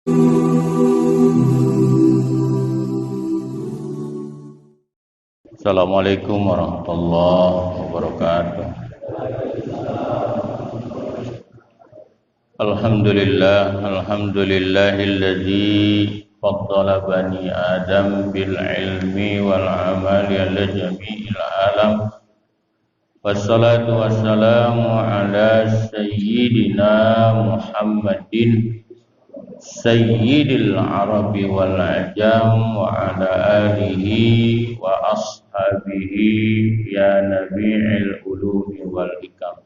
Assalamualaikum warahmatullahi wabarakatuh. Alhamdulillahilladzi faddala bani Adam bil ilmi wal amali ala jami'il alam. Wassalatu wassalamu ala sayyidina Muhammadin Sayyidil Arabi wal Ajam wa ala alihi wa ashabihi ya nabi'il ulumi wal hikam.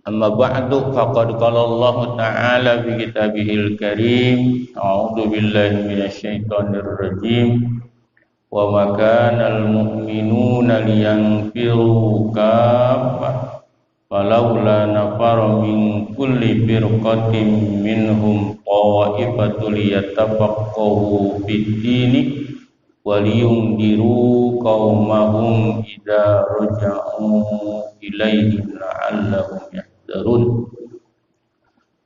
Amma ba'du, faqad qala Allah ta'ala fi kitabihil karim, a'udzu billahi minasyaitonir rajim. Wa ma kana al mu'minuna liyanfiru kaffah falaula nafara min kulli firqatin minhum ta'ifatul yatafaqahu fid-dini waliyundiru qaumahum idza raja'u ilaihim la'allahum yahdharun.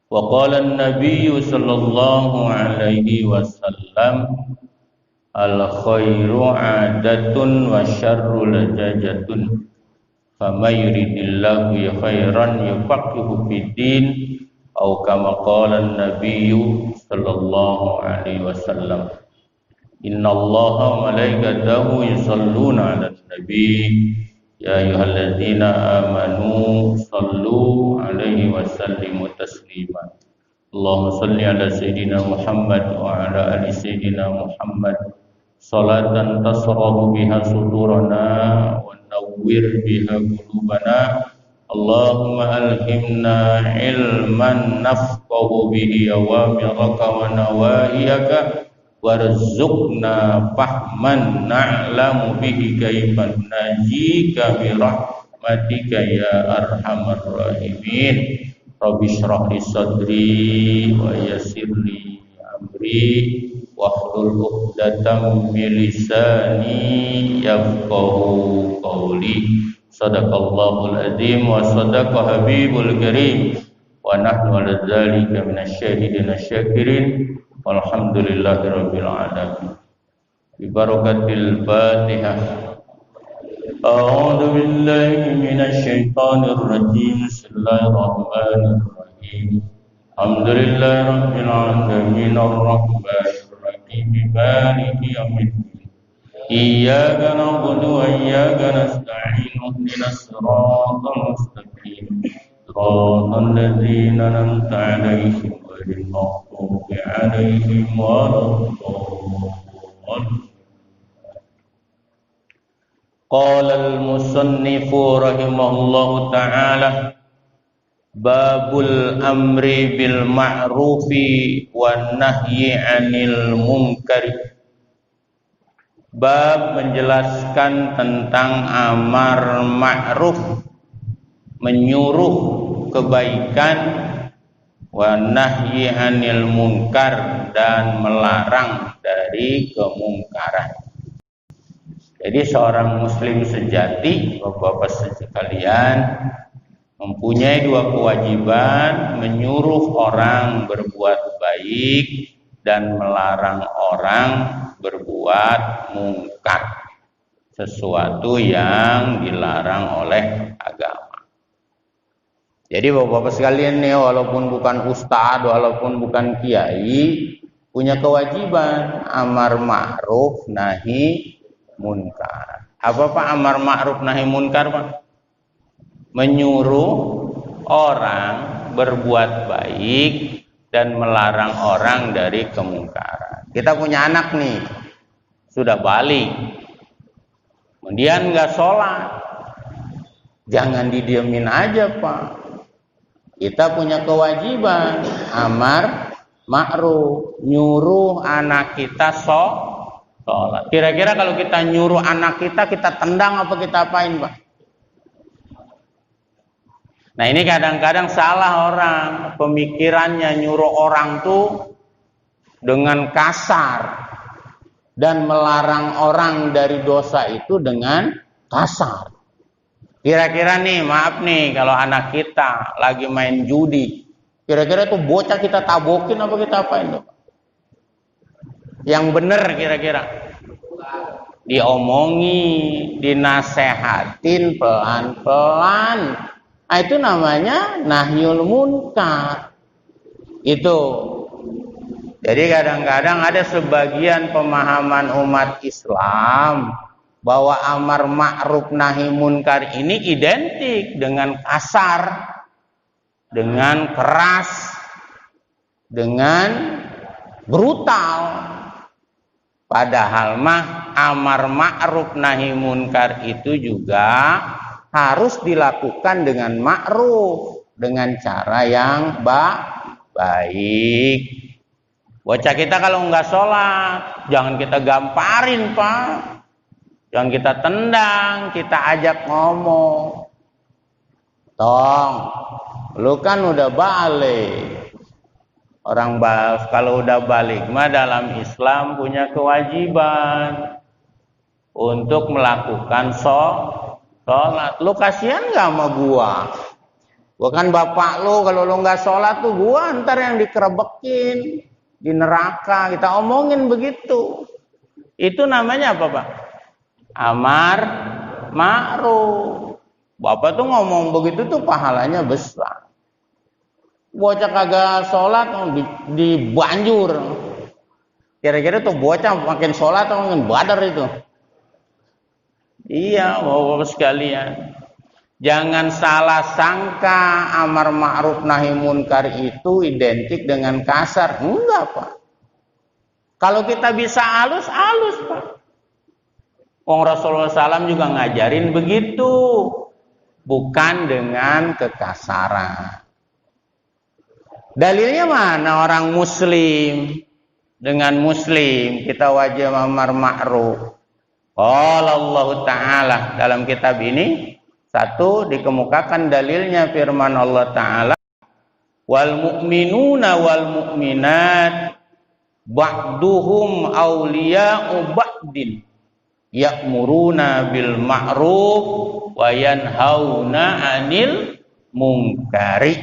Wa qala an-nabiy sallallahu alaihi wasallam al-khairu 'adatun wa syarru lajajatun. Fama yuridillahu khairan yufaqihu fid-din atau kama qala an-nabiy sallallahu alaihi wasallam. Innallaha wa malaikatahu yusholluna 'alan nabi ya ayyuhalladzina amanu shallu 'alaihi wa sallimu taslima. Allahumma shalli 'ala sayyidina Muhammad wa 'ala ali sayyidina Muhammad salatan tasrahu biha sudurana wa nawwir biha qulubana. Allahumma alhimna ilman nafqahu bihi awamiraka wa nawahiyaka warzuqna fahman na'lamu bihi kaifa najika bi rahmatika ya arhamar rahimin. Rabbi shrah li sadri wa yassir li amri wahlul 'uqdatam min lisani yafqahu qawli. Sadaqallahul azim wa sadaqa habibul karim wa nahnu ala dzalika minasyahidin asyakirin walhamdulillahi rabbil alamin. Bi barakatil Fatihah. A'udzu billahi minasy syaithanir rajim. Bismillahirrahmanirrahim. Alhamdulillahi rabbil alamin arrahmanir rahim maliki yaumiddin. Iyyaka na'budu wa iyyaka nasta'in. Ihdinas siratal mustaqim. Siratal ladzina an'amta 'alaihim ghairil maghdubi 'alaihim waladdallin. Qala al-musannifu rahimahullahu ta'ala babul amri bil ma'rufi wan nahyi 'anil munkari. Bab menjelaskan tentang amar ma'ruf, menyuruh kebaikan, wa nahyi 'anil munkar, dan melarang dari kemungkaran. Jadi seorang muslim sejati, Bapak-bapak sekalian, mempunyai dua kewajiban: menyuruh orang berbuat baik dan melarang orang berbuat mungkar, sesuatu yang dilarang oleh agama. Jadi Bapak-bapak sekalian nih, walaupun bukan ustadz, walaupun bukan kiai, punya kewajiban amar ma'ruf nahi munkar. Apa Pak amar ma'ruf nahi munkar Pak? Menyuruh orang berbuat baik dan melarang orang dari kemungkaran. Kita punya anak nih, sudah balik, kemudian nggak sholat, jangan didiemin aja Pak. Kita punya kewajiban amar ma'ruf, nyuruh anak kita sholat. Kira-kira kalau kita nyuruh anak kita tendang apa kita apain Pak? Nah ini kadang-kadang salah orang, pemikirannya nyuruh orang tuh dengan kasar dan melarang orang dari dosa itu dengan kasar. Kira-kira nih, maaf nih, kalau anak kita lagi main judi, Kira-kira tuh bocah kita tabokin apa kita apain tuh? Yang bener kira-kira diomongi, dinasehatin pelan-pelan. Nah, itu namanya nahyul munkar. Itu. Jadi kadang-kadang ada sebagian pemahaman umat Islam bahwa amar ma'ruf nahi munkar ini identik dengan kasar, dengan keras, dengan brutal. Padahal mah amar ma'ruf nahi munkar itu juga harus dilakukan dengan ma'ruf, dengan cara yang baik. Bocah kita kalau nggak sholat, jangan kita gamparin, Pak. Jangan kita tendang, kita ajak ngomong. Tong, lu kan udah balik. Orang kalau udah balik mah dalam Islam punya kewajiban untuk melakukan sholat. Lu kasihan nggak sama gua? Gua kan bapak lu, kalau lu nggak sholat tuh gua ntar yang dikerebekin di neraka. Kita omongin begitu. Itu namanya apa, Pak? Amar ma'ruf. Bapak tuh ngomong begitu tuh pahalanya besar. Bocah kagak sholat dibanjur. Kira-kira tuh bocah makin sholat atau makin badar itu? Iya, Bapak sekalian. Jangan salah sangka amar ma'ruf nahi munkar itu identik dengan kasar. Enggak, Pak. Kalau kita bisa halus, Pak. Rasulullah SAW juga ngajarin begitu. Bukan dengan kekasaran. Dalilnya mana orang muslim? Dengan muslim kita wajib amar ma'ruf. Qala Allah Ta'ala dalam kitab ini. Satu, dikemukakan dalilnya firman Allah Ta'ala, wal mu'minuna wal mu'minat ba'duhum awliya'u ba'din ya'muruna bil ma'ruf wa yanhauna 'anil munkari.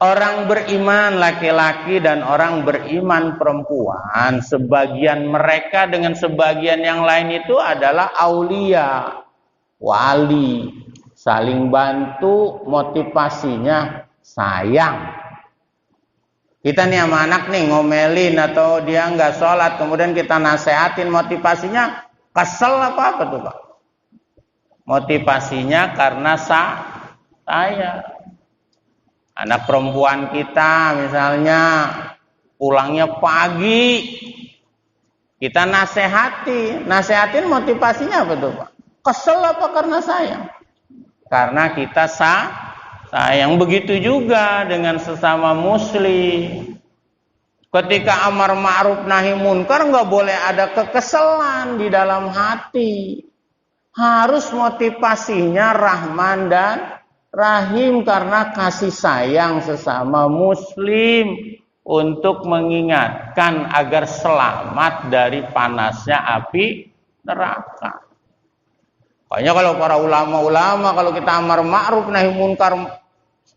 Orang beriman laki-laki dan orang beriman perempuan, sebagian mereka dengan sebagian yang lain itu adalah aulia, wali, saling bantu, motivasinya sayang. Kita nih sama anak nih ngomelin atau dia nggak sholat, kemudian kita nasehatin, motivasinya kesel apa tuh, Pak? Motivasinya karena saya. Anak perempuan kita misalnya pulangnya pagi, kita nasehatin motivasinya apa tuh, Pak? Kesel apa karena sayang? Karena kita sayang. Begitu juga dengan sesama muslim. Ketika amar ma'ruf nahi munkar nggak boleh ada kekesalan di dalam hati. Harus motivasinya rahman dan rahim karena kasih sayang sesama muslim untuk mengingatkan agar selamat dari panasnya api neraka. Makanya kalau para ulama-ulama kalau kita amar ma'ruf nahi munkar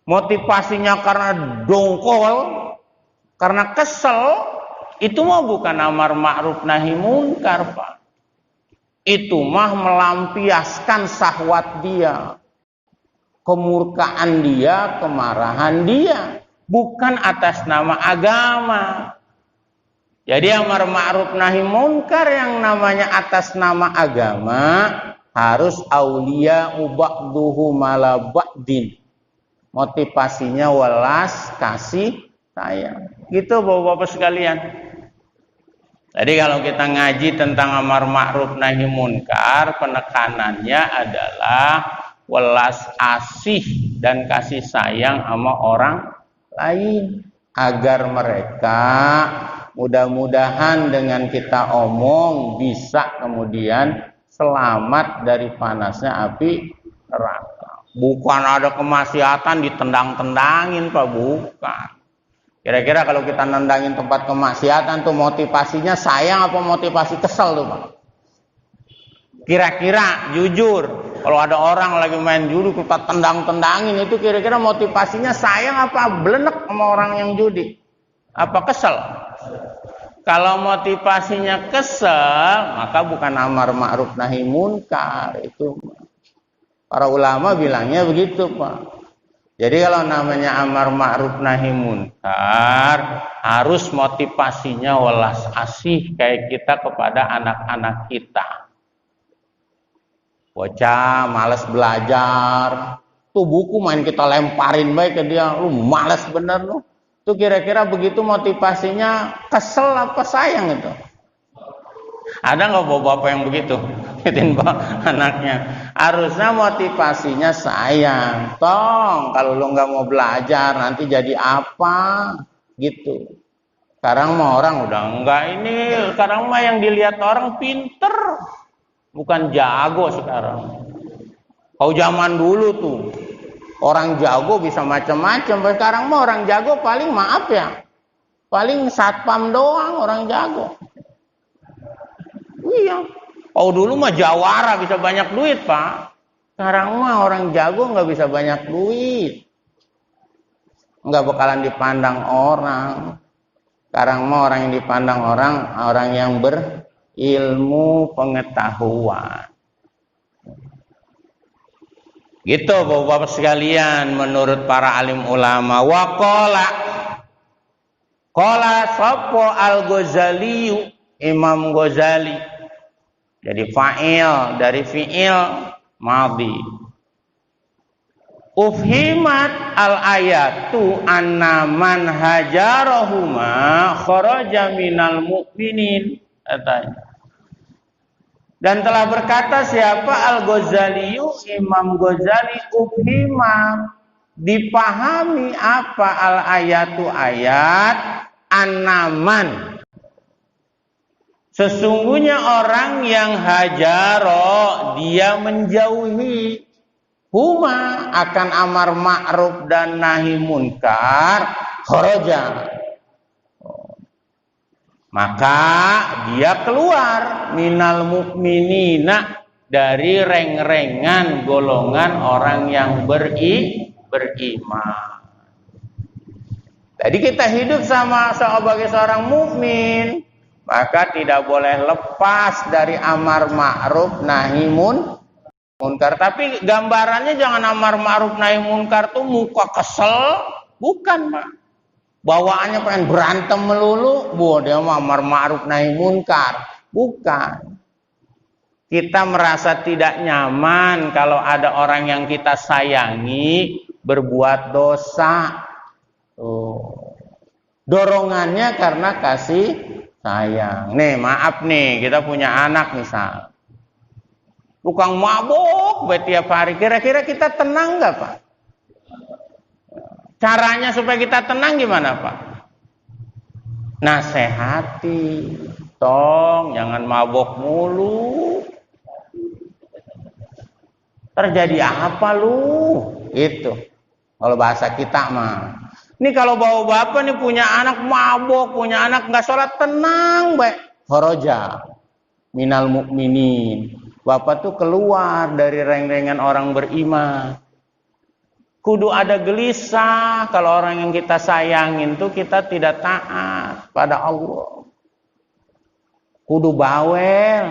motivasinya karena dongkol, karena kesel, itu mah bukan amar ma'ruf nahi munkar, Pak. Itu mah melampiaskan syahwat dia, kemurkaan dia, kemarahan dia, bukan atas nama agama. Jadi amar ma'ruf nahi munkar yang namanya atas nama agama harus aulia ba'duhum ala ba'din. Motivasinya welas, kasih sayang. Gitu Bapak-bapak sekalian. Jadi kalau kita ngaji tentang amar ma'ruf nahi munkar, penekanannya adalah welas asih dan kasih sayang sama orang lain agar mereka mudah-mudahan dengan kita omong bisa kemudian selamat dari panasnya api neraka. Bukan ada kemaksiatan ditendang-tendangin, Pak, bukan. Kira-kira kalau kita nendangin tempat kemaksiatan tuh motivasinya sayang apa motivasi kesel tuh, Pak? Kira-kira jujur, Kalau ada orang lagi main judi kita tendang-tendangin, itu kira-kira motivasinya sayang apa belenek sama orang yang judi? Apa kesel? Kalau motivasinya kesel, maka bukan amar ma'ruf nahi munkar. Itu para ulama bilangnya begitu, Pak. Jadi kalau namanya amar ma'ruf nahi munkar, harus motivasinya welas asih kayak kita kepada anak-anak kita. Bocah malas belajar, tuh buku main kita lemparin baik ke dia, lu malas bener lu. Itu kira-kira begitu motivasinya kesel apa sayang itu? Ada nggak bapak-bapak yang begitu? Ketimbang anaknya. Harusnya motivasinya sayang. Tong, kalau lo nggak mau belajar nanti jadi apa? Gitu. Sekarang mah orang udah enggak ini. Sekarang mah yang dilihat orang pinter, bukan jago sekarang. Kalau zaman dulu tuh orang jago bisa macam-macam. Sekarang mah orang jago paling maaf ya, paling satpam doang orang jago. Iya. Oh dulu mah jawara bisa banyak duit, Pak. Sekarang mah orang jago nggak bisa banyak duit, nggak bakalan dipandang orang. Sekarang mah orang yang dipandang orang yang berilmu pengetahuan. Gitu bapak-bapak sekalian, menurut para alim ulama. Qala sapa al-Ghazali, Imam Ghazali. Jadi fa'il dari fi'il madhi. Ufhimat al-ayatu anna man hajarahuma kharaja minal mu'minin, katanya. Dan telah berkata siapa Al-Ghazali, Imam Ghazali, ufhima, dipahami apa al-ayatu ayat, annaman, sesungguhnya orang yang hajaro, dia menjauhi, huma, akan amar ma'ruf dan nahi munkar, kharaja, maka dia keluar minal mukminina, dari reng-rengan golongan orang yang beriman. Jadi kita hidup sebagai seorang mukmin, maka tidak boleh lepas dari amar ma'ruf nahi munkar. Tapi gambarannya jangan amar ma'ruf nahi munkar tuh muka kesel, bukan, Pak. Bawaannya pengen berantem melulu, dia amar ma'ruf nahi munkar. Bukan. Kita merasa tidak nyaman kalau ada orang yang kita sayangi berbuat dosa. Dorongannya karena kasih sayang. Nih, maaf nih, kita punya anak misal. Tukang mabuk tiap hari. Kira-kira kita tenang nggak, Pak? Caranya supaya kita tenang gimana, Pak? Nasehati. Tong, jangan mabok mulu. Terjadi apa lu? Itu. Kalau bahasa kita mah. Ini kalau bawa bapak nih punya anak mabok, punya anak nggak sholat, tenang, baik. Kharaja minal mukminin. Bapak tuh keluar dari reng-rengan orang beriman. Kudu ada gelisah kalau orang yang kita sayangin tuh kita tidak taat pada Allah. Kudu bawel,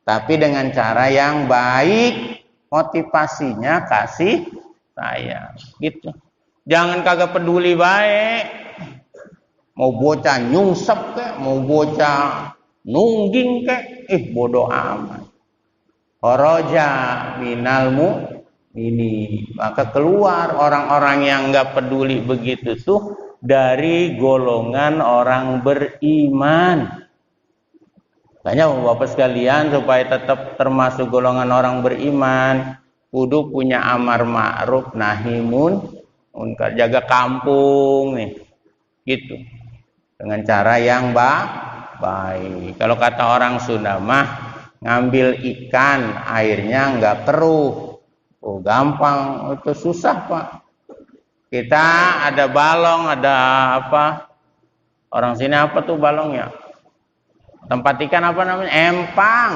tapi dengan cara yang baik, motivasinya kasih sayang, gitu. Jangan kagak peduli baik, mau bocah nyungsep kek, mau bocah nungging kek, bodoh amat. Kharaja minal ini, maka keluar orang-orang yang nggak peduli begitu tuh dari golongan orang beriman. Makanya Bapak sekalian, supaya tetap termasuk golongan orang beriman, kudu punya amar ma'ruf nahi munkar, jaga kampung nih, gitu, dengan cara yang baik. Kalau kata orang Sunda mah, ngambil ikan airnya nggak keruh. Gampang, itu susah, Pak. Kita ada balong, ada apa? Orang sini apa tuh balong ya? Tempat ikan apa namanya? Empang.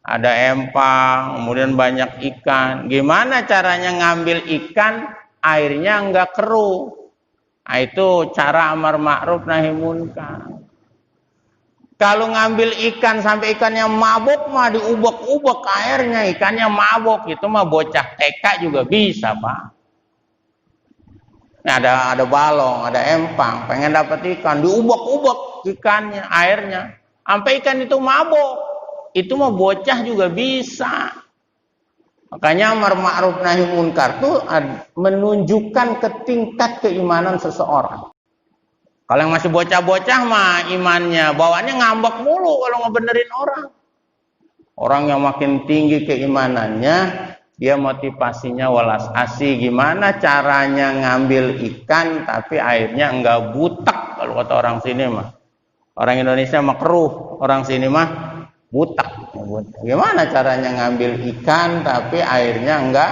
ada empang, kemudian banyak ikan. Gimana caranya ngambil ikan airnya enggak keruh? Nah, itu cara amar ma'ruf nahi munkar. Kalau ngambil ikan sampai ikannya mabuk mah diubek-ubek airnya, ikannya mabuk, itu mah bocah TK juga bisa, Pak. Nah, ada balong, ada empang, pengen dapat ikan, diubek-ubek ikannya, airnya, sampai ikan itu mabuk. Itu mah bocah juga bisa. Makanya amar ma'ruf nahi munkar itu menunjukkan ke tingkat keimanan seseorang. Kalau yang masih bocah-bocah mah imannya bawaannya ngambek mulu kalau ngebenerin orang. Orang yang makin tinggi keimanannya, dia motivasinya walas asih. Gimana caranya ngambil ikan tapi airnya enggak butek kalau kata orang sini mah. Orang Indonesia mah keruh, orang sini mah butek. Gimana caranya ngambil ikan tapi airnya enggak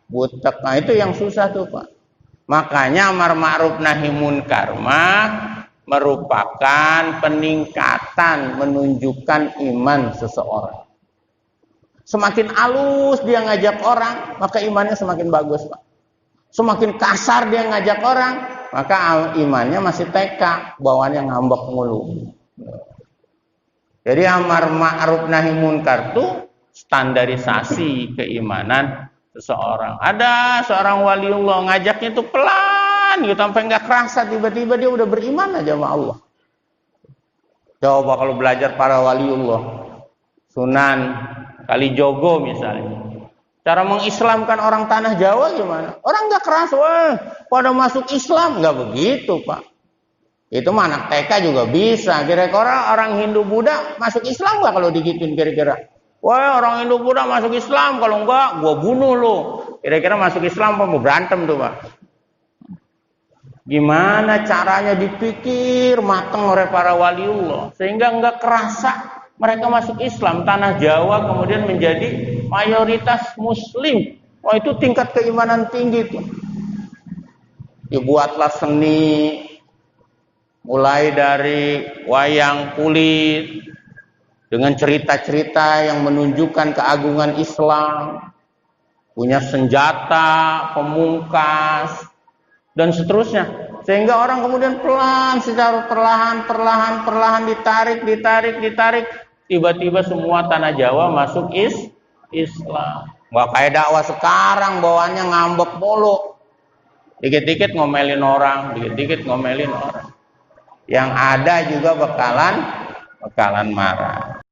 butek? Nah, itu yang susah tuh, Pak. Makanya amar ma'ruf nahi munkar mah merupakan peningkatan, menunjukkan iman seseorang. Semakin halus dia ngajak orang, maka imannya semakin bagus, Pak. Semakin kasar dia ngajak orang, maka imannya masih TK, bawaannya ngambek mulu. Jadi amar ma'ruf nahi munkar itu standarisasi keimanan seseorang. Ada seorang waliullah ngajaknya itu pelan gitu sampai nggak kerasa, tiba-tiba dia udah beriman aja sama Allah. Coba kalau belajar para waliullah, Sunan Kalijogo misalnya, cara mengislamkan orang tanah Jawa gimana? Orang nggak keras, wah pada masuk Islam, nggak begitu, Pak. Itu mah anak TK juga bisa. Kira-kira orang Hindu Buddha masuk Islam nggak kalau digituin kira-kira? Wah orang Hindu Buddha masuk Islam, kalau enggak gua bunuh lo. Kira-kira masuk Islam apa mau berantem tuh, Pak? Gimana caranya dipikir matang oleh para waliullah sehingga enggak kerasa mereka masuk Islam. Tanah Jawa kemudian menjadi mayoritas Muslim. Wah, itu tingkat keimanan tinggi tuh. Dibuatlah seni, mulai dari wayang kulit dengan cerita-cerita yang menunjukkan keagungan Islam, punya senjata, pemungkas, dan seterusnya. Sehingga orang kemudian pelan, secara perlahan ditarik. Tiba-tiba semua tanah Jawa masuk Islam. Nggak kayak dakwah sekarang, bawaannya ngambek mulu. Dikit-dikit ngomelin orang. Yang ada juga bakalan marah.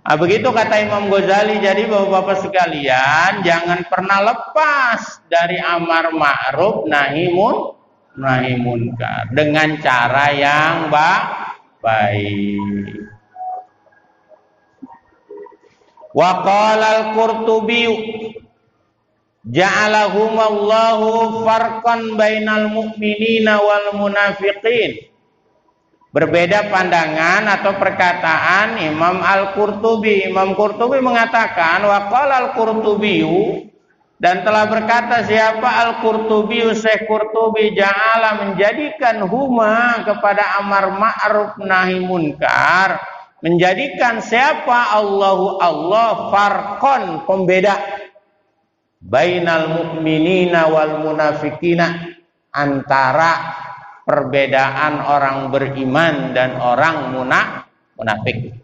Nah, begitu kata Imam Ghazali. Jadi bapak-bapak sekalian, jangan pernah lepas dari amar ma'ruf nahi munkar dengan cara yang baik. Wa qala al-Qurtubi ja'alahumallahu farqan bainal mu'minina wal munafiqin. Berbeda pandangan atau perkataan Imam Al-Qurtubi. Imam Qurtubi mengatakan waqala Al-Qurtubi, dan telah berkata siapa Al-Qurtubi, Syekh Qurtubi, ja'ala menjadikan huma kepada amar ma'ruf nahi munkar, menjadikan siapa Allah farqon, pembeda bainal mu'minina wal munafiqina, antara perbedaan orang beriman dan orang munafik.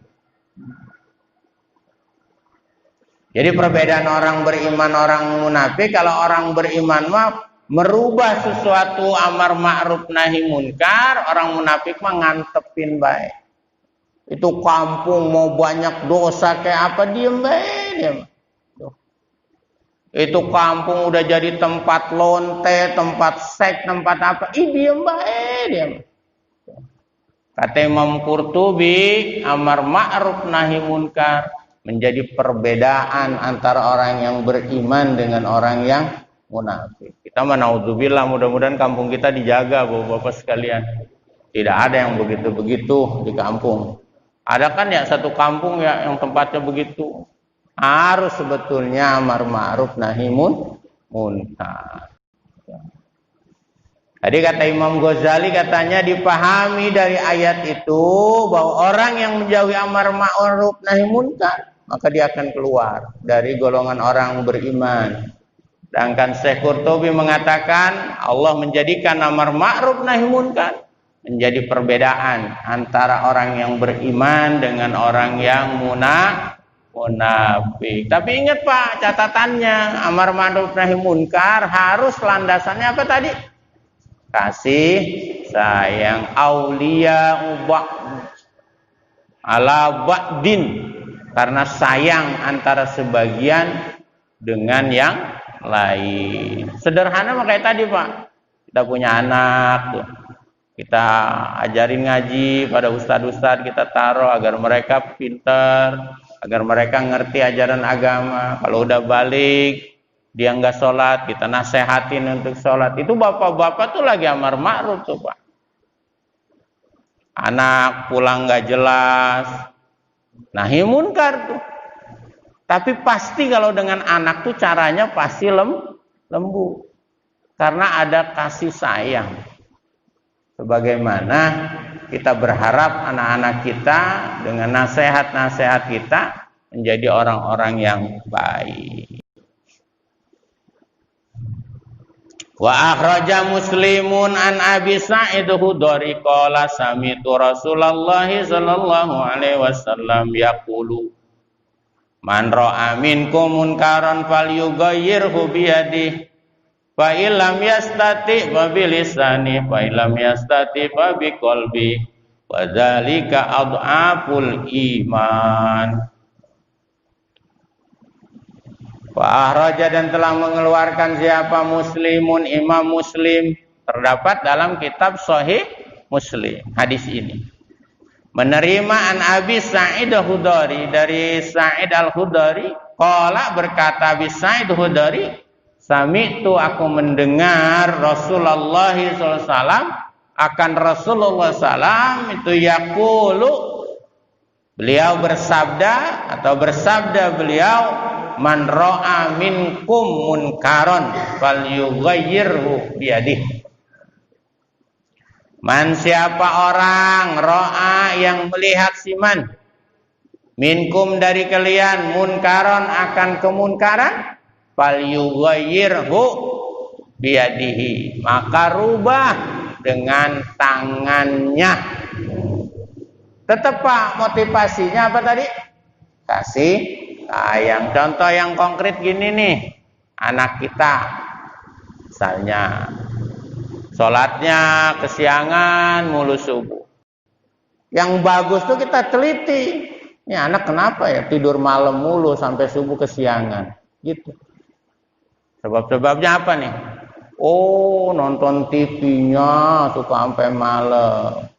Jadi perbedaan orang beriman, orang munafik, kalau orang beriman mah merubah sesuatu amar ma'ruf nahi munkar, orang munafik mah ngantepin baik. Itu kampung mau banyak dosa kayak apa, diem baik dia. Itu kampung udah jadi tempat lonte, tempat seks, tempat apa, diem baik dia. Kata Imam Qurtubi, amar ma'ruf nahi munkar menjadi perbedaan antara orang yang beriman dengan orang yang munafik. Kita naudzubillah, mudah-mudahan kampung kita dijaga, Bapak-bapak sekalian. Tidak ada yang begitu-begitu di kampung. Ada kan ya satu kampung ya yang tempatnya begitu. Harus sebetulnya amar ma'ruf nahi munkar. Tadi kata Imam Ghazali, katanya dipahami dari ayat itu bahwa orang yang menjauhi amar ma'ruf nahi munkar maka dia akan keluar dari golongan orang beriman. Sedangkan Syekh Qurtubi mengatakan Allah menjadikan amar ma'ruf nahi munkar menjadi perbedaan antara orang yang beriman dengan orang yang munafik. Tapi ingat Pak, catatannya amar ma'ruf nahi munkar harus landasannya apa tadi? Kasih sayang, aulia ala ba'din, karena sayang antara sebagian dengan yang lain. Sederhana kayak tadi Pak, kita punya anak tuh, kita ajarin ngaji pada ustadz-ustadz, kita taruh agar mereka pintar, agar mereka ngerti ajaran agama. Kalau udah balik dia nggak sholat, kita nasehatin untuk sholat. Itu bapak-bapak tuh lagi amar ma'ruf tuh Pak. Anak pulang nggak jelas, nahi munkar tuh. Tapi pasti kalau dengan anak tuh caranya pasti lembut. Karena ada kasih sayang. Sebagaimana kita berharap anak-anak kita dengan nasihat-nasihat kita menjadi orang-orang yang baik. Wa akhraja Muslimun an Abi Sa'id Khudri qala sami'tu Rasulullah sallallahu alaihi wasallam yaqulu man ra'a minkum munkaran falyughayyirhu bi yadihi fa illam yastati fa bi lisani fa illam yastati fa bi qalbi wa dzalika adhaful iman. Wa akhraja, dan telah mengeluarkan siapa Muslimun, Imam Muslim, terdapat dalam kitab Sahih Muslim hadis ini. Menerima an Abi Sa'id Al-Khudri, dari Sa'id Al-Khudri, qala, berkata Abi Sa'id Al-Khudri, sami'tu, aku mendengar Rasulullah SAW, akan Rasulullah SAW itu yaqulu, beliau bersabda atau bersabda beliau, man ra'a minkum munkaron falyughayyirhu biyadihi. Man, siapa orang, ro'a, yang melihat siman, minkum, dari kalian, munkaron, akan kemunkaran, falyughayyirhu biyadihi, maka rubah dengan tangannya. Tetap Pak, motivasinya apa tadi? Kasih sayang. Contoh yang konkret gini nih, anak kita misalnya sholatnya kesiangan mulu subuh. Yang bagus tuh kita teliti, ini anak kenapa ya tidur malam mulu sampai subuh kesiangan gitu. Sebab-sebabnya apa nih? Oh, nonton TV-nya suka sampai malam.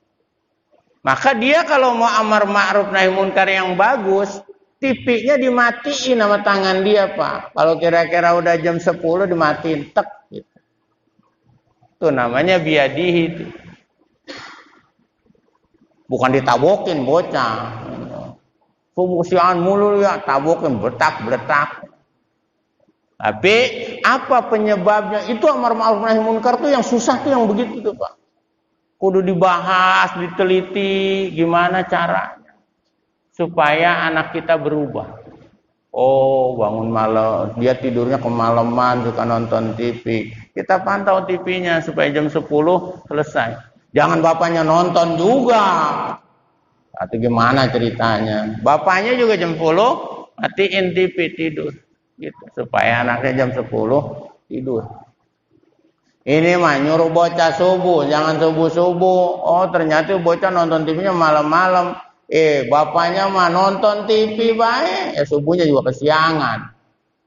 Maka dia kalau mau amar ma'ruf nahi munkar yang bagus, TV-nya dimatiin sama tangan dia Pak. Kalau kira-kira udah jam 10 dimatiin, tek gitu. Itu namanya biyadihi itu. Bukan ditabokin bocah. Subuh siang mulu ya, tabokin bertak-bertak. Tapi apa penyebabnya? Itu amar ma'ruf nahi munkar tuh yang susah tuh yang begitu tuh Pak. Kudu dibahas, diteliti gimana caranya supaya anak kita berubah. Oh, bangun malam, dia tidurnya kemalaman, suka nonton TV. Kita pantau TV-nya supaya jam 10 selesai. Jangan bapaknya nonton juga. Atau gimana ceritanya? Bapaknya juga jam 10 matiin TV, tidur. Gitu, supaya anaknya jam 10 tidur. Ini mah nyuruh bocah subuh, jangan subuh-subuh. Oh, ternyata bocah nonton TV-nya malam-malam. Bapaknya mah nonton TV baik, subuhnya juga kesiangan.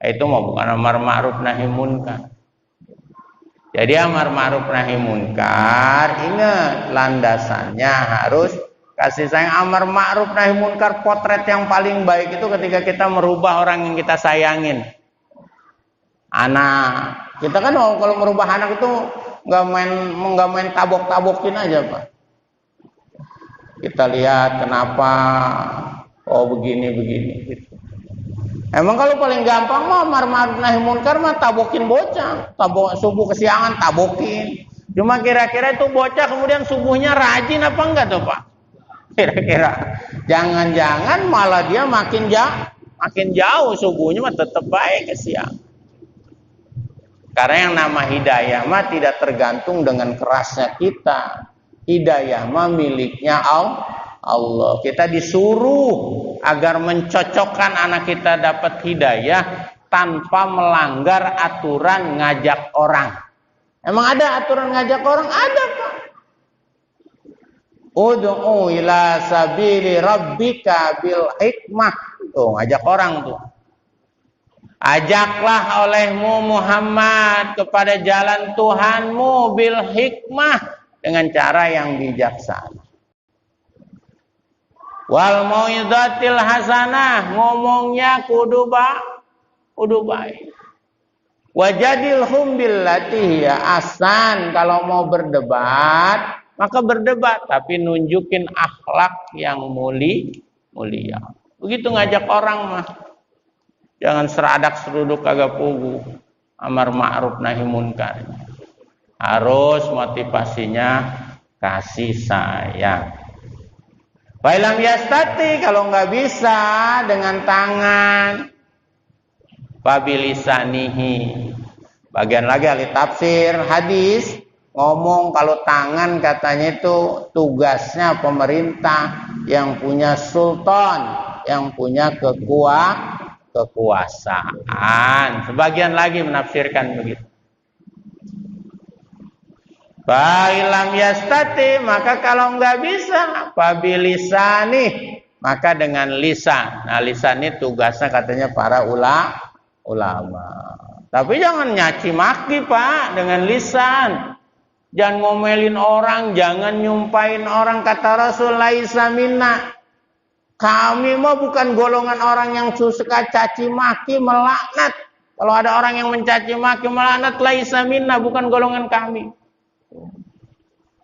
Itu mah bukan amar ma'ruf nahi munkar. Jadi amar ma'ruf nahi munkar, ingat landasannya harus kasih sayang. Amar ma'ruf nahi munkar, potret yang paling baik itu ketika kita merubah orang yang kita sayangin. Anak kita kan kalau merubah anak itu nggak main tabok-tabokin aja Pak. Kita lihat kenapa, oh begini gitu. Emang kalau paling gampang mah amar ma'ruf nahi munkar mah tabokin bocah, tabok subuh kesiangan tabokin. Cuma kira-kira itu bocah kemudian subuhnya rajin apa enggak tuh Pak? Kira-kira jangan-jangan malah dia makin Makin jauh subuhnya mah tetap baik ke siang. Karena yang nama hidayah mah tidak tergantung dengan kerasnya kita. Hidayah mah miliknya Allah. Kita disuruh agar mencocokkan anak kita dapat hidayah tanpa melanggar aturan ngajak orang. Emang ada aturan ngajak orang? Ada, Pak. Ud'u ila sabili rabbika bil hikmah. Tuh, ngajak orang tuh. Ajaklah olehmu Muhammad kepada jalan Tuhanmu bil hikmah, dengan cara yang bijaksana. Wal mau'izatil hasanah, ngomongnya kudu baik. Wajadilhum billati hiya ahsan, kalau mau berdebat maka berdebat tapi nunjukin akhlak yang mulia. Begitu ngajak orang mah. Jangan seradak seruduk kagak pugu. Amar ma'ruf nahi munkar. Harus motivasinya kasih sayang. Wailam yastati, kalau nggak bisa dengan tangan, fabilisanihi. Bagian lagi ahli tafsir hadis ngomong kalau tangan katanya itu tugasnya pemerintah yang punya sultan, yang punya kekuasaan. Sebagian lagi menafsirkan begitu. Ba'ilam yastati, maka kalau nggak bisa, fabilisani, maka dengan lisan. Nah, lisan ini tugasnya katanya para ulama. Tapi jangan nyaci maki, Pak, dengan lisan. Jangan ngomelin orang, jangan nyumpain orang. Kata Rasul, laisa minna. Kami mah bukan golongan orang yang suka caci maki, melaknat. Kalau ada orang yang mencaci maki, melaknat, laisa minna, bukan golongan kami.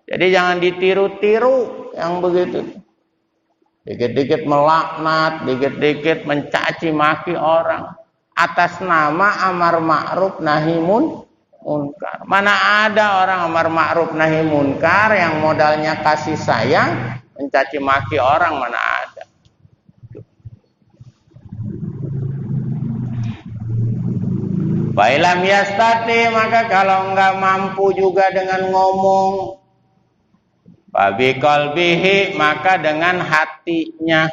Jadi jangan ditiru-tiru yang begitu. Dikit-dikit melaknat, dikit-dikit mencaci maki orang atas nama amar ma'ruf nahi munkar. Mana ada orang amar ma'ruf nahi munkar yang modalnya kasih sayang, mencaci maki orang, mana ada. Bailam yastati, maka kalau enggak mampu juga dengan ngomong, babi qalbihi, maka dengan hatinya,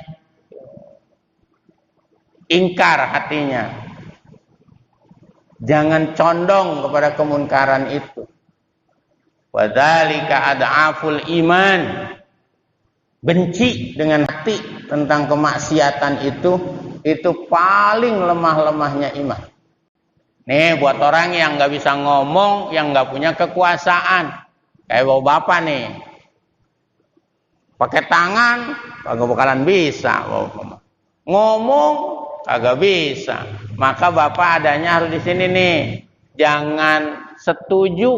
ingkar hatinya, jangan condong kepada kemunkaran itu. Wadzalika ad'aful iman, benci dengan hati tentang kemaksiatan itu paling lemah-lemahnya iman. Nih buat orang yang nggak bisa ngomong, yang nggak punya kekuasaan, kayak bapak nih, pakai tangan kagak bakalan bisa, ngomong kagak bisa. Maka bapak adanya harus di sini nih, jangan setuju,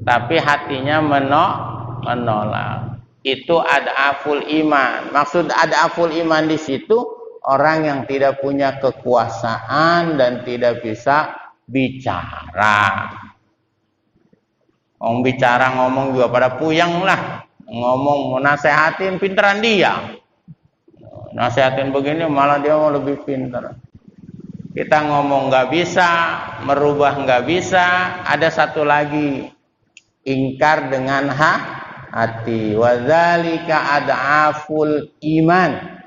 tapi hatinya menolak. Itu ad'aful iman. Maksud ad'aful iman di situ, orang yang tidak punya kekuasaan dan tidak bisa bicara. Orang bicara ngomong juga pada puyeng lah. Ngomong mau nasehatin pinteran dia. Nasehatin begini malah dia mau lebih pintar. Kita ngomong nggak bisa, merubah nggak bisa. Ada satu lagi, ingkar dengan hati. Wadzalika ad'aful iman.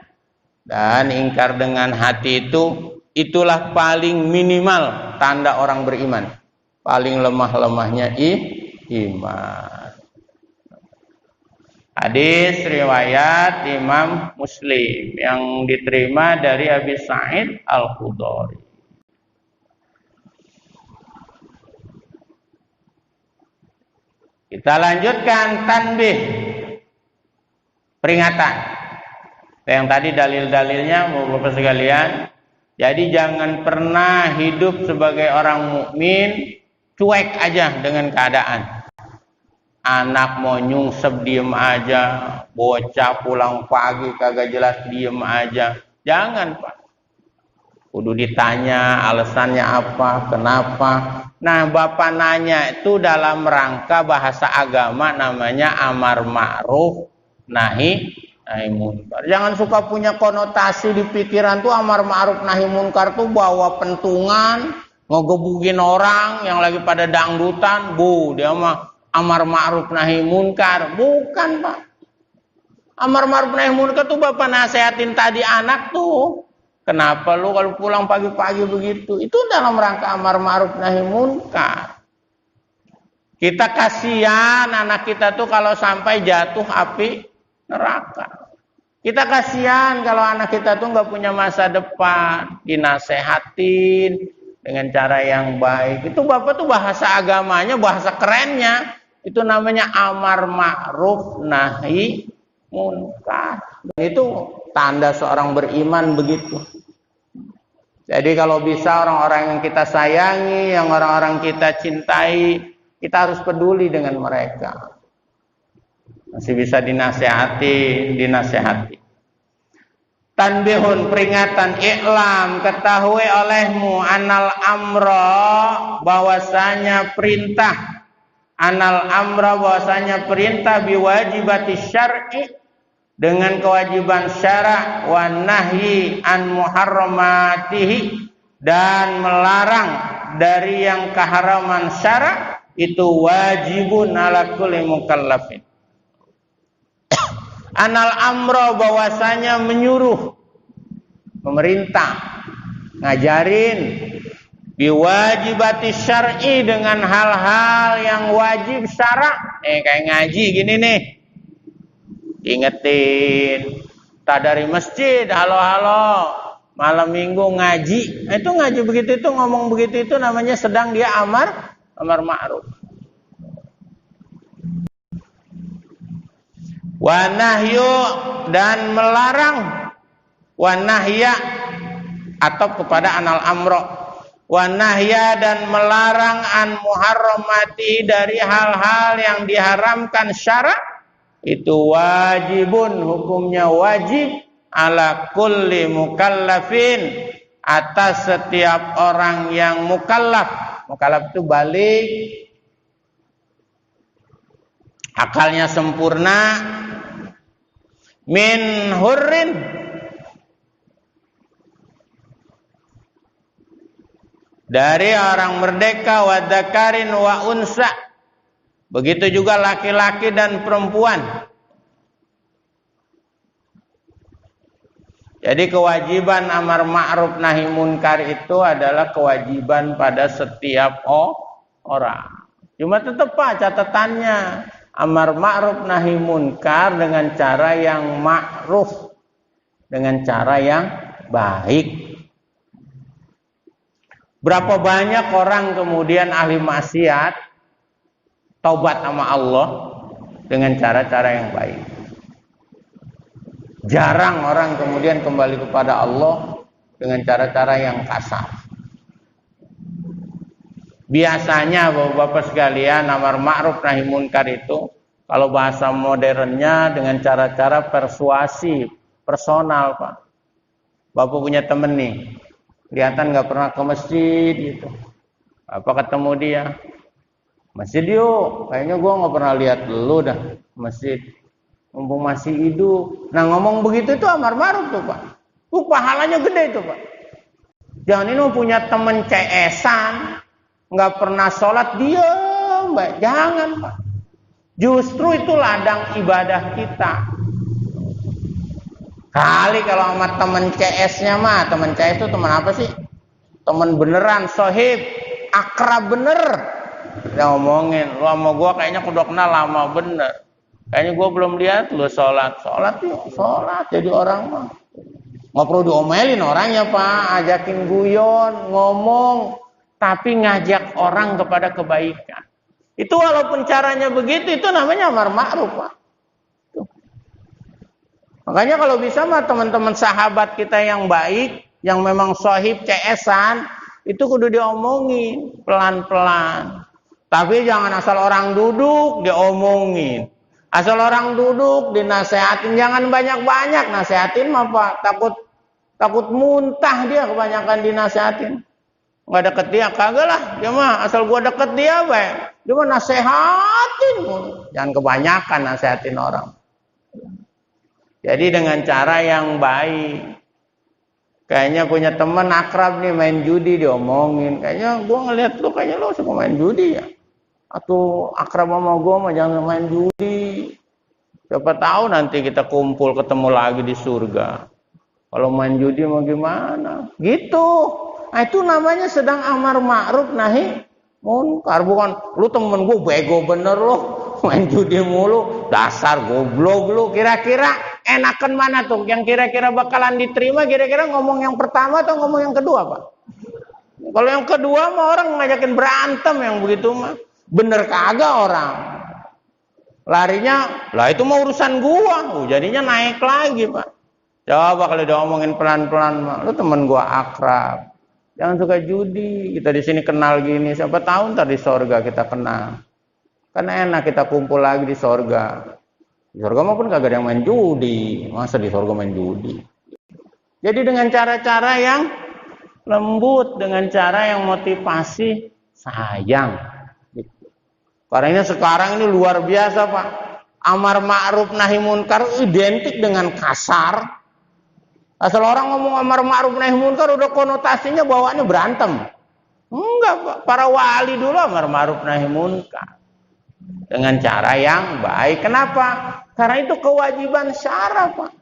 Dan ingkar dengan hati itulah paling minimal tanda orang beriman. Paling lemah-lemahnya iman. Hadis riwayat Imam Muslim yang diterima dari Abi Sa'id Al-Khudri. Kita lanjutkan tanbih, peringatan. Yang tadi dalil-dalilnya Bapak sekalian. Jadi jangan pernah hidup sebagai orang mukmin cuek aja dengan keadaan. Anak mau nyungsep diem aja, bocah pulang pagi kagak jelas diem aja. Jangan, Pak. Kudu ditanya alasannya apa, kenapa. Nah, Bapak nanya itu dalam rangka bahasa agama namanya amar ma'ruf nahi nahi munkar. Jangan suka punya konotasi di pikiran tuh amar ma'ruf nahi munkar tuh bawa pentungan, ngegebukin orang yang lagi pada dangdutan, dia mah amar ma'ruf nahi munkar. Bukan, Pak. Amar ma'ruf nahi munkar tuh Bapak nasehatin tadi anak tuh. Kenapa lu kalau pulang pagi-pagi begitu? Itu dalam rangka amar ma'ruf nahi munkar. Kita kasihan anak kita tuh kalau sampai jatuh api neraka. Kita kasihan kalau anak kita tuh nggak punya masa depan. Dinasehatin dengan cara yang baik. Itu Bapak tuh bahasa agamanya, bahasa kerennya. Itu namanya amar ma'ruf nahi munkar. Dan itu tanda seorang beriman begitu. Jadi kalau bisa orang-orang yang kita sayangi, yang orang-orang kita cintai, kita harus peduli dengan mereka. Masih bisa dinasehati. Tanbihun, peringatan, iklam, ketahui olehmu anal amra, bahwasanya perintah, anal amra, bahwasanya perintah biwajibati syar'i, dengan kewajiban syara', wa nahyi an muharramatihi, dan melarang dari yang keharaman syara', itu wajibun ala kulli mukallafin. Anal amra, bahwasanya menyuruh, memerintah, ngajarin, biwajibati syar'i, dengan hal-hal yang wajib syara'. Kayak ngaji gini nih, ingetin, tak dari masjid, halo malam minggu ngaji. Itu ngaji begitu, itu ngomong begitu, itu namanya sedang dia amar ma'ruf. Wa nahyu, dan melarang, wa nahya, atau kepada anal amro, wa nahya, dan melarang an muharramati, dari hal-hal yang diharamkan syara', itu wajibun, hukumnya wajib, ala kulli mukallafin, atas setiap orang yang mukallaf. Mukallaf itu balik, akalnya sempurna, min hurrin, dari orang merdeka, wa dzakarin wa unsa, begitu juga laki-laki dan perempuan. Jadi kewajiban amar ma'ruf nahi munkar itu adalah kewajiban pada setiap orang. Cuma tetap Pak catatannya, amar ma'ruf nahi munkar dengan cara yang ma'ruf, dengan cara yang baik. Berapa banyak orang kemudian ahli maksiat taubat sama Allah dengan cara-cara yang baik. Jarang orang kemudian kembali kepada Allah dengan cara-cara yang kasar. Biasanya Bapak-bapak sekalian, amar ma'ruf nahi munkar itu kalau bahasa modernnya dengan cara-cara persuasi personal, Pak. Bapak punya temen nih, kelihatan nggak pernah ke masjid gitu. Apa ketemu dia? Masjid yuk, kayaknya gua nggak pernah lihat lu dah masjid. Mumpung masih hidup. Nah ngomong begitu itu amar ma'ruf tuh Pak. Pahalanya gede itu Pak. Jangan ini punya temen CS-an, nggak pernah sholat, diam Mbak. Jangan Pak. Justru itu ladang ibadah kita. Kali kalau sama temen CS-nya mah, temen CS itu teman apa sih? Temen beneran, sohib, akrab bener. Kita ngomongin, lu sama gua kayaknya udah kenal lama bener. Kayaknya gue belum lihat lu sholat yuk, sholat jadi orang mah. Nggak perlu diomelin orangnya Pak, ajakin guyon, ngomong, tapi ngajak orang kepada kebaikan. Itu walaupun caranya begitu, itu namanya amar ma'ruf Pak. Tuh. Makanya kalau bisa mah teman-teman sahabat kita yang baik, yang memang sahib CS-an, itu kudu diomongin pelan-pelan. Tapi jangan asal orang duduk diomongin. Asal orang duduk dinasehatin, jangan banyak-banyak nasehatin mah Pak, takut muntah dia kebanyakan dinasehatin. Enggak deket dia kagak lah, dia mah asal gua deket dia bae. Dia mah nasehatin. Jangan kebanyakan nasehatin orang. Jadi dengan cara yang baik. Kayaknya punya teman akrab nih main judi, diomongin. Kayaknya gue ngeliat lu, kayaknya lu suka main judi ya. Atau akrab sama gue mah jangan main judi. Siapa tahu nanti kita kumpul ketemu lagi di surga. Kalau main judi mau gimana? Gitu. Nah, itu namanya sedang amar ma'ruf nahi munkar. Bukan lu temen gue bego bener lu, main judi mulu, dasar goblok lu. Kira-kira enakan mana tuh? Yang kira-kira bakalan diterima, kira-kira ngomong yang pertama atau ngomong yang kedua, Pak? Kalau yang kedua mah orang ngajakin berantem yang begitu mah. Bener kagak orang. Larinya, lah itu mau urusan gua. Jadinya naik lagi, Pak. Coba kalau diomongin pelan-pelan, Pak. Lu temen gua akrab. Jangan suka judi. Kita di sini kenal gini. Siapa tahu ntar di sorga kita kenal. Kan enak kita kumpul lagi di sorga. Di sorga maupun kagak ada yang main judi. Masa di sorga main judi? Jadi dengan cara-cara yang lembut, dengan cara yang motivasi sayang. Karena ini sekarang ini luar biasa, Pak. Amar ma'ruf nahi munkar identik dengan kasar. Asal orang ngomong amar ma'ruf nahi munkar udah konotasinya bawaannya berantem. Enggak, Pak. Para wali dulu amar ma'ruf nahi munkar. Dengan cara yang baik. Kenapa? Karena itu kewajiban syara, Pak.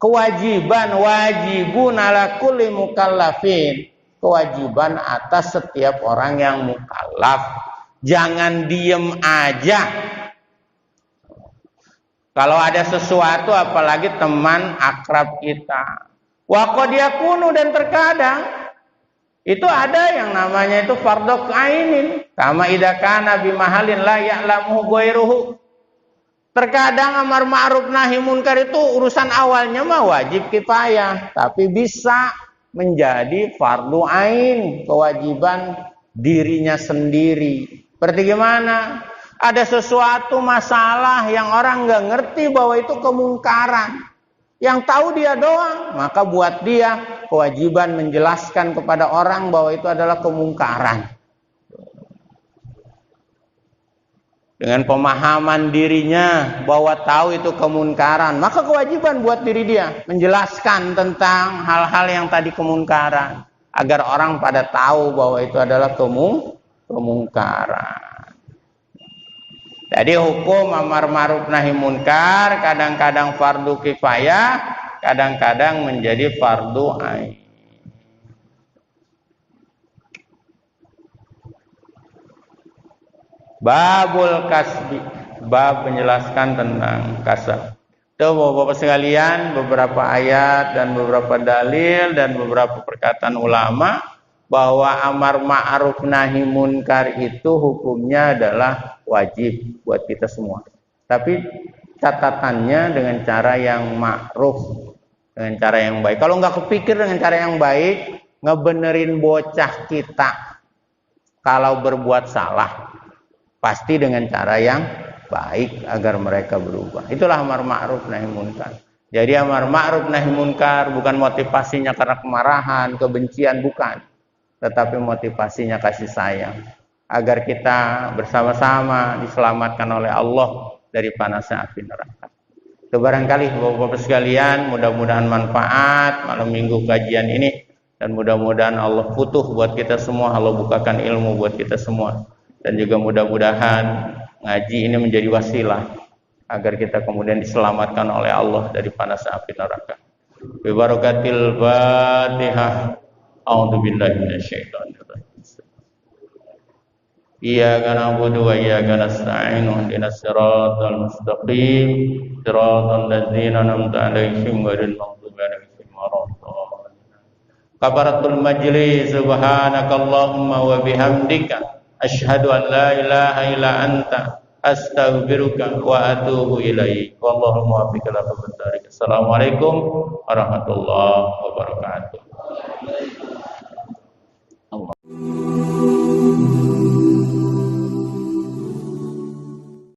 Kewajiban, wajibun ala kulli mukallafin. Kewajiban atas setiap orang yang mukallaf. Jangan diem aja. Kalau ada sesuatu, apalagi teman akrab kita. Wa qad yakunu, dan terkadang itu ada yang namanya itu fardhu ainin. Kama idza kana bi mahalin la ya'lamu ghairuhu. Terkadang amar ma'ruf nahi munkar itu urusan awalnya mah wajib kifayah, tapi bisa menjadi fardhu ain, kewajiban dirinya sendiri. Seperti gimana? Ada sesuatu masalah yang orang nggak ngerti bahwa itu kemungkaran. Yang tahu dia doang, maka buat dia kewajiban menjelaskan kepada orang bahwa itu adalah kemungkaran. Dengan pemahaman dirinya bahwa tahu itu kemungkaran, maka kewajiban buat diri dia menjelaskan tentang hal-hal yang tadi kemungkaran, agar orang pada tahu bahwa itu adalah kemungkaran. Jadi hukum amar ma'ruf nahi munkar kadang-kadang fardu kifayah, kadang-kadang menjadi fardu ain. Babul kasbi, bab menjelaskan tentang kasab. Itu Bapak-bapak sekalian, beberapa ayat dan beberapa dalil dan beberapa perkataan ulama bahwa amar ma'ruf nahi munkar itu hukumnya adalah wajib buat kita semua. Tapi catatannya dengan cara yang ma'ruf, dengan cara yang baik. Kalau nggak kepikir dengan cara yang baik, ngebenerin bocah kita kalau berbuat salah, pasti dengan cara yang baik agar mereka berubah. Itulah amar ma'ruf nahi munkar. Jadi amar ma'ruf nahi munkar bukan motivasinya karena kemarahan, kebencian, bukan. Tetapi motivasinya kasih sayang, agar kita bersama-sama diselamatkan oleh Allah dari panasnya api neraka. Itu barangkali Bapak-bapak sekalian, mudah-mudahan manfaat malam minggu kajian ini, dan mudah-mudahan Allah futuh buat kita semua, Allah bukakan ilmu buat kita semua, dan juga mudah-mudahan ngaji ini menjadi wasilah agar kita kemudian diselamatkan oleh Allah dari panasnya api neraka. Bi barakatil Fatihah. A'udzu billahi minasyaitonir rajim. Iyyaka na'budu wa iyyaka nasta'in. Ihdinas siratal mustaqim. Siratal ladzina an'amta 'alaihim ghairil maghdubi 'alaihim waladdallin. Kafaratul majlis. Subhanakallahumma wa bihamdika asyhadu an la ilaha illa anta astaghfiruka wa atubu ilaik. Wallahu muwaffiq ila aqwamit thoriq. Assalamualaikum warahmatullahi wabarakatuh.